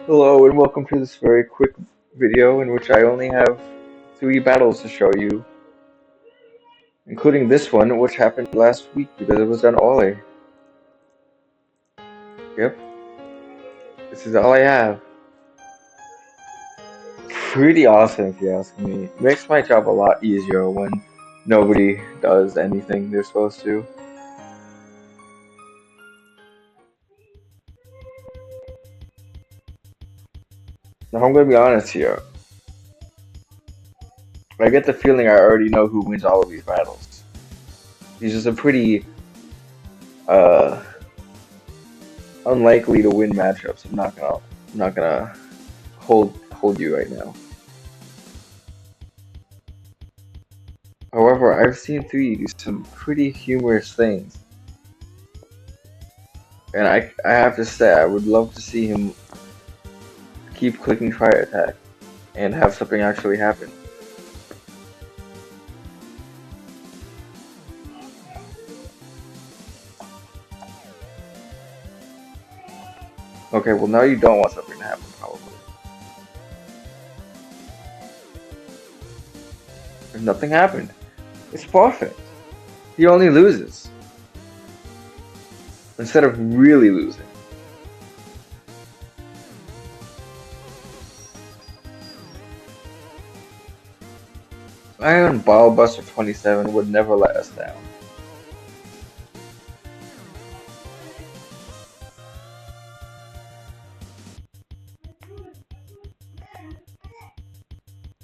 Hello and welcome to this very quick video in which I only have three battles to show you, including this one, which happened last week because it was done early. Yep, this is all I have. Pretty awesome if you ask me. Makes my job a lot easier when nobody does anything they're supposed to. Now I'm gonna be honest here. I get the feeling I already know who wins all of these battles. These are some pretty uh unlikely to win matchups. I'm not gonna hold you right now. However, I've seen 3 do some pretty humorous things, and I have to say I would love to see him keep clicking fire attack and have something actually happen. Okay, well now you don't want something to happen, probably. If nothing happened, it's perfect. He only loses instead of really losing. Iron Ball Buster 27 would never let us down.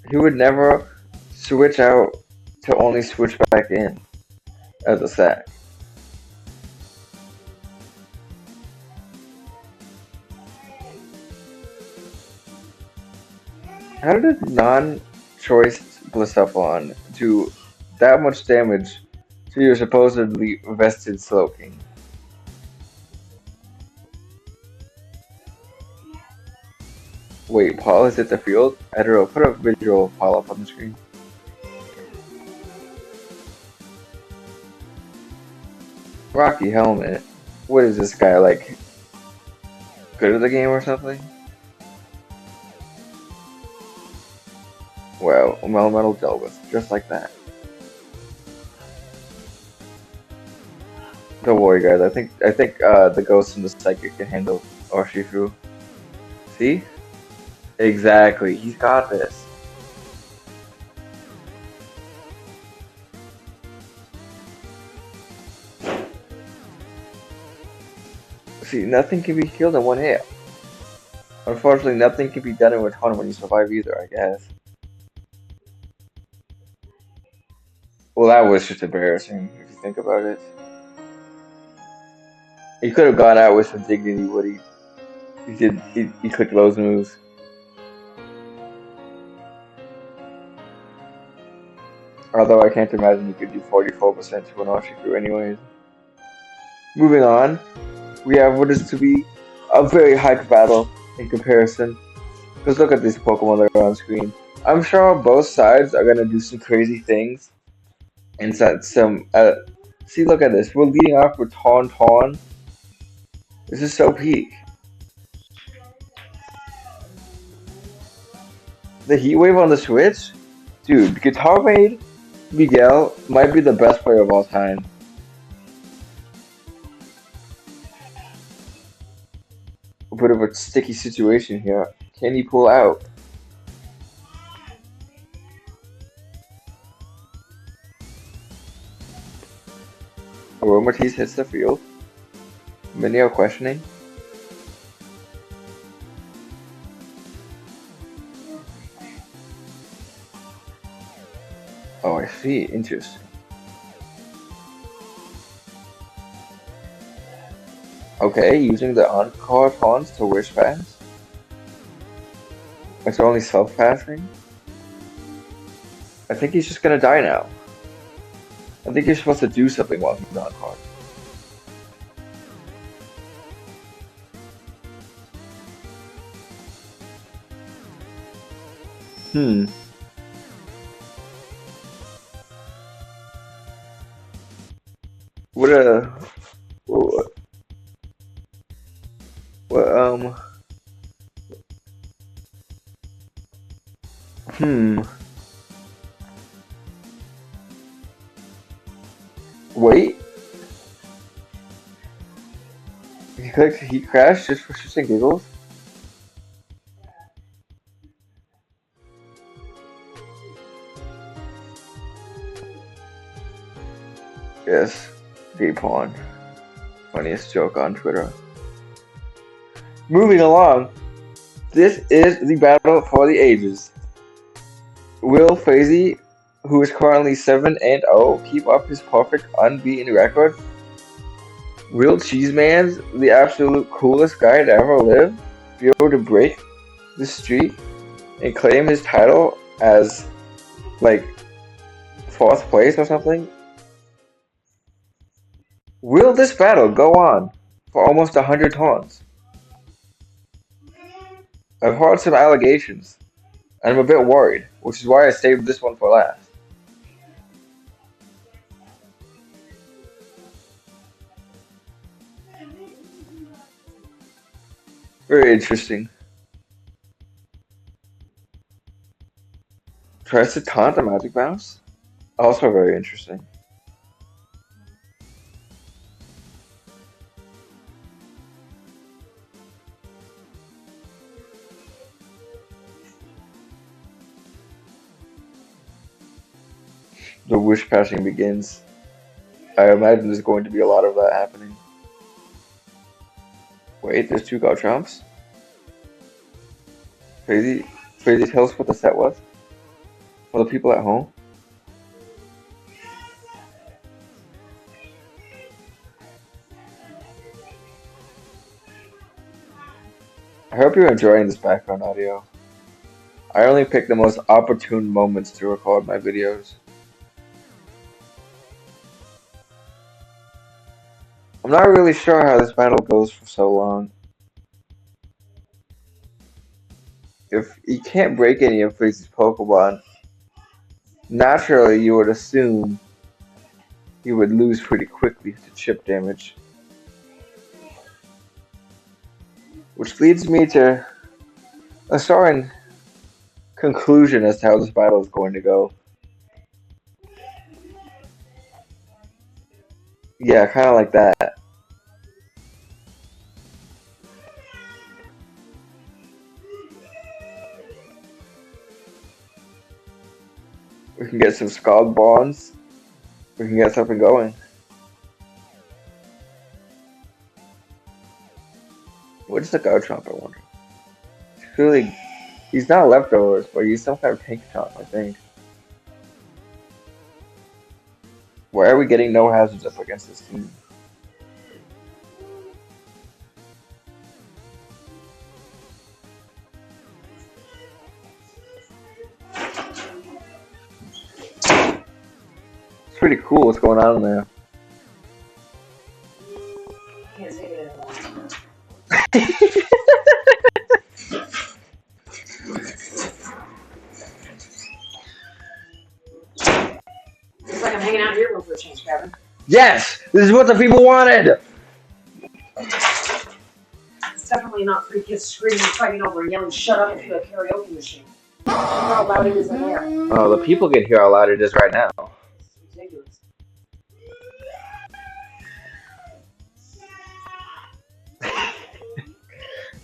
He would never switch out to only switch back in as a sack. How did a non-choice Blissopon do that much damage to your supposedly vested Slowking? Wait, Paul is at the field? I don't know, put a visual of Paul up on the screen. Rocky Helmet. What is this guy, like, good at the game or something? Well, Metal dealt with, just like that. Don't worry guys, I think the ghost and the psychic can handle Orshifu. See? Exactly, he's got this. See, nothing can be killed in one hit. Unfortunately, nothing can be done in return when you survive either, I guess. Well, that was just embarrassing, if you think about it. He could have gone out with some dignity, would he? He clicked those moves. Although I can't imagine you could do 44% to an Orshifu anyways. Moving on, we have what is to be a very hyped battle in comparison. Because look at these Pokemon that are on screen. I'm sure both sides are gonna do some crazy things and set some. See, look at this. We're leading off with Tauntaun. This is so peak. The Heat Wave on the Switch, dude. Guitar Maid Miguel might be the best player of all time. A bit of a sticky situation here. Can he pull out? Aromatisse hits the field. Many are questioning. Oh, I see. Interesting. Okay, using the on-card pawns to wish pass. It's only self-passing. I think he's just gonna die now. I think you're supposed to do something while he's on card. Hmm. What a what, what Hmm. Wait. He crashed just for shits and giggles? Yes. Gay pawn. Funniest joke on Twitter. Moving along. This is the battle for the ages. Will Frazee, who is currently 7-0, keep up his perfect unbeaten record? Will Cheeseman's, the absolute coolest guy to ever live, be able to break this streak and claim his title as, like, fourth place or something? Will this battle go on for almost 100 turns? I've heard some allegations, and I'm a bit worried, which is why I saved this one for last. Very interesting. Tries to taunt the magic bounce? Also very interesting. The wish passing begins. I imagine there's going to be a lot of that happening. Wait, there's two Garchomps? Crazy, crazy tells what the set was? For the people at home? I hope you're enjoying this background audio. I only pick the most opportune moments to record my videos. I'm not really sure how this battle goes for so long. If he can't break any of Frazee's Pokemon, naturally you would assume he would lose pretty quickly to chip damage. Which leads me to a certain conclusion as to how this battle is going to go. Yeah, kind of like that. We can get some Scald Bonds. We can get something going. What's the Garchomp, I wonder? Really, he's not leftovers, but he's some kind of tank top, I think. Why are we getting no hazards up against this team? It's pretty cool what's going on in there. Can't take it anymore. Looks like I'm hanging out in your room for a change, Kevin. Yes! This is what the people wanted! It's definitely not three kids screaming and fighting over and yelling shut up into a karaoke machine. I don't know how loud it is in there. Oh, the people can hear how loud it is right now. It's ridiculous.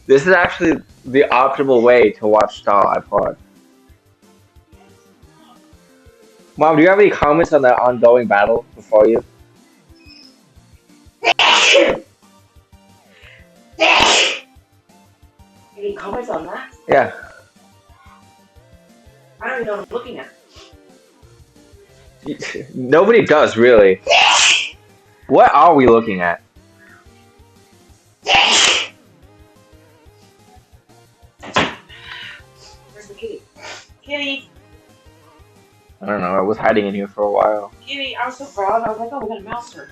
This is actually the optimal way to watch Star iPod. Mom, do you have any comments on that ongoing battle before you? Any comments on that? Yeah. I don't even know what I'm looking at. Nobody does, really. What are we looking at? Where's the kitty? Kitty! I don't know, I was hiding in here for a while. Kitty, I was so proud. I was like, oh, we got a mouse her.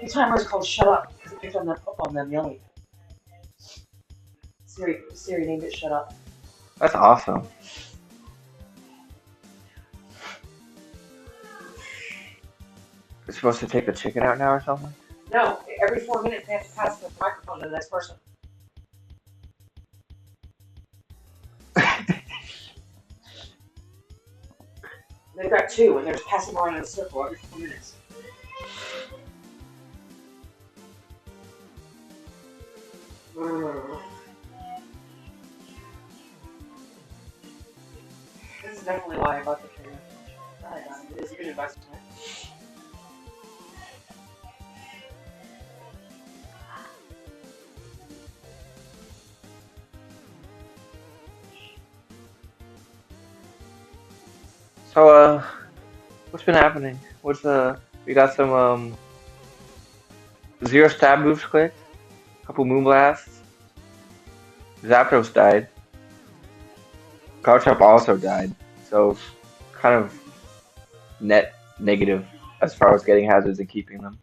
The timer is called Shut Up because it picked on up on them yelling. Siri named it Shut Up. That's awesome. It's supposed to take the chicken out now or something? No, every 4 minutes they have to pass the microphone to the next person. They've got two, and they're just passing around in a circle every 4 minutes. This is definitely why I bought the karaoke. It is a good investment. So, what's been happening? We got some, zero stab moves clicked, couple moonblasts. Zapdos died. Garchomp also died. So, kind of net negative as far as getting hazards and keeping them.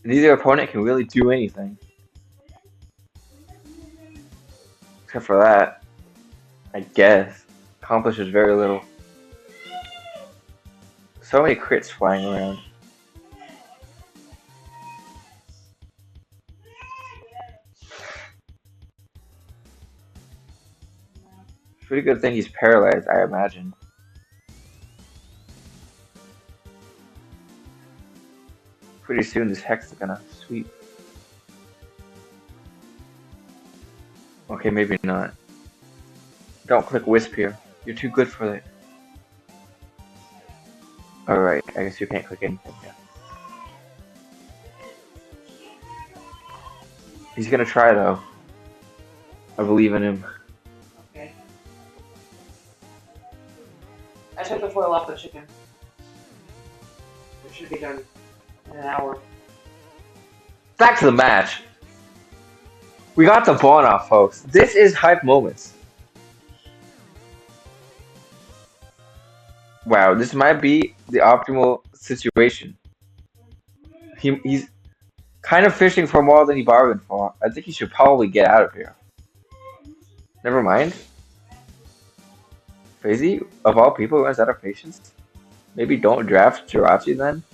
Neither opponent can really do anything. Except for that, I guess. Accomplishes very little. So many crits flying around. Pretty good thing he's paralyzed, I imagine. Pretty soon this Hex is gonna sweep. Okay, maybe not. Don't click Wisp here. You're too good for it. Alright, I guess you can't click anything yet. He's gonna try though. I believe in him. Okay. I took the foil off the chicken. It should be done in an hour. Back to the match. We got the ball off, folks. This is hype moments. Wow, this might be the optimal situation. He's kind of fishing for more than he bargained for. I think he should probably get out of here. Never mind. Crazy, of all people, runs out of patience. Maybe don't draft Jirachi then.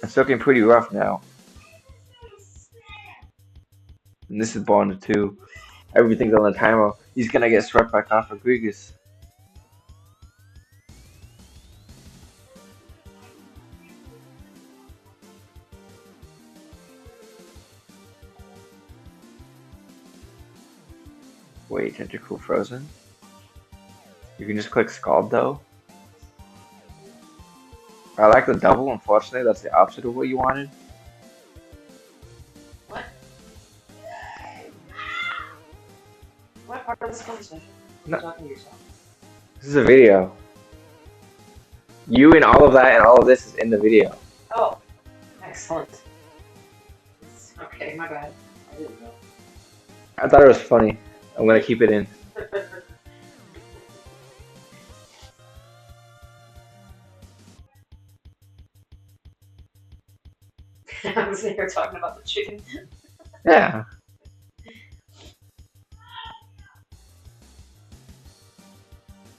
It's looking pretty rough now. And this is Bond too. Everything's on the timer. He's gonna get swept by Kafagrigus. Wait, Tentacle frozen? You can just click Scald though. I like the double, unfortunately that's the opposite of what you wanted. What? What part of this conversation? Are you talking to yourself? This is a video. You and all of that and all of this is in the video. Oh, excellent. Okay, my bad. I didn't know. I thought it was funny. I'm gonna keep it in. I was sitting here talking about the chicken. Yeah.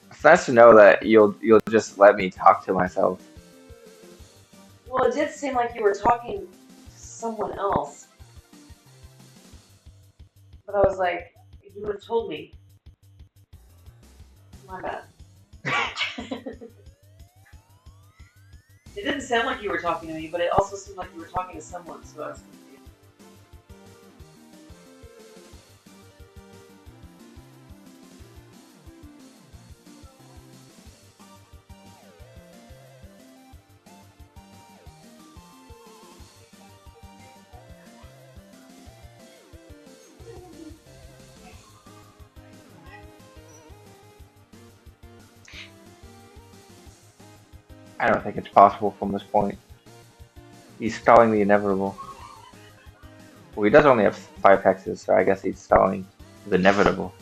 It's nice to know that you'll just let me talk to myself. Well, it did seem like you were talking to someone else. But I was like, you would have told me. My bad. It didn't sound like you were talking to me, but it also seemed like you were talking to someone, so I was confused. I don't think it's possible from this point. He's stalling the inevitable. Well, he does only have 5 hexes, so I guess he's stalling the inevitable.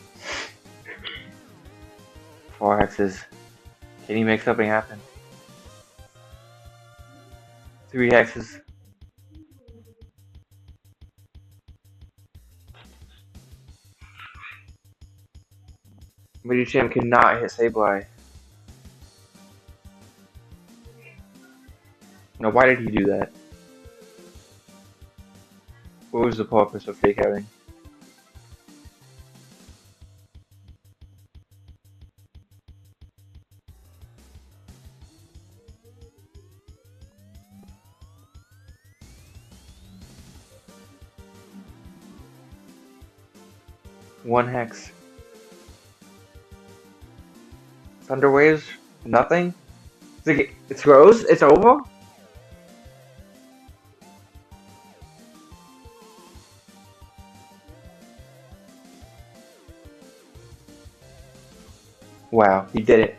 4 hexes. Can he make something happen? 3 hexes. Medicham cannot hit Sableye. Now, why did he do that? What was the purpose of fake outing? One hex. Thunder Waves? Nothing? It's Rose? It's over? Wow, he did it.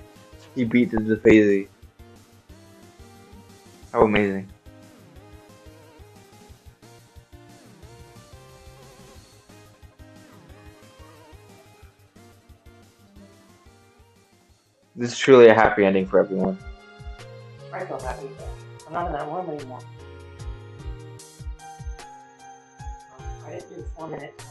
He beat the DeFazy. How amazing. This is truly a happy ending for everyone. I feel happy. I'm not in that room anymore. I didn't do 4 minutes.